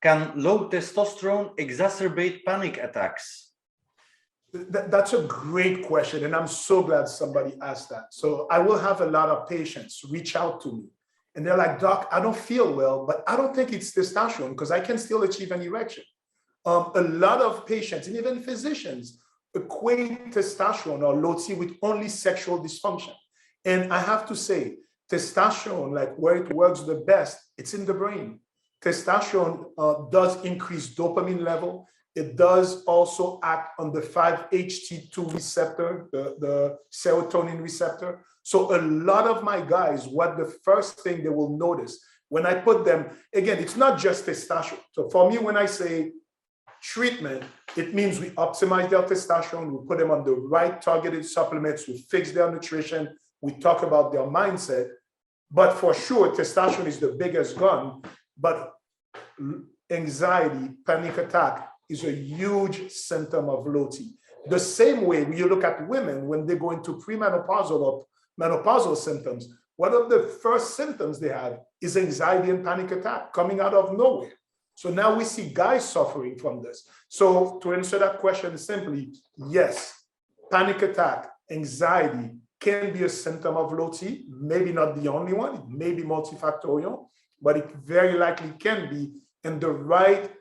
Can low testosterone exacerbate panic attacks? That's a great question, and I'm so glad somebody asked that. So I will have a lot of patients reach out to me, and they're like, Doc, I don't feel well, but I don't think it's testosterone because I can still achieve an erection. A lot of patients, and even physicians, equate testosterone or low T with only sexual dysfunction. And I have to say, testosterone, like where it works the best, it's in the brain. Testosterone does increase dopamine level. It does also act on the 5-HT2 receptor, the serotonin receptor. So a lot of my guys, what the first thing they will notice when I put them, again, it's not just testosterone. So for me, when I say treatment, it means we optimize their testosterone, we put them on the right targeted supplements, we fix their nutrition, we talk about their mindset. But for sure, testosterone is the biggest gun, but anxiety, panic attack is a huge symptom of low T. The same way when you look at women, when they go into premenopausal or menopausal symptoms, one of the first symptoms they have is anxiety and panic attack coming out of nowhere. So now we see guys suffering from this. So to answer that question simply, yes, panic attack, anxiety can be a symptom of low T, maybe not the only one, it may be multifactorial, but it very likely can be, and the right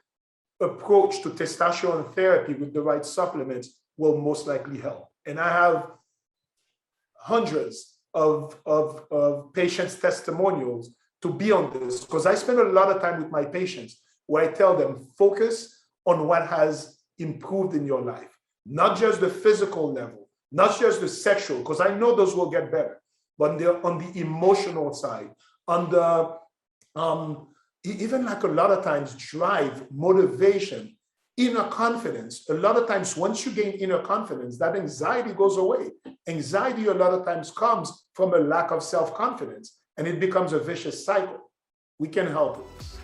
approach to testosterone therapy with the right supplements will most likely help. And I have hundreds of patients' testimonials to be on this, because I spend a lot of time with my patients where I tell them, focus on what has improved in your life, not just the physical level, not just the sexual, because I know those will get better, but on the emotional side, on the, even like a lot of times drive, motivation, inner confidence. A lot of times, once you gain inner confidence, that anxiety goes away. Anxiety a lot of times comes from a lack of self-confidence, and it becomes a vicious cycle. We can help with this.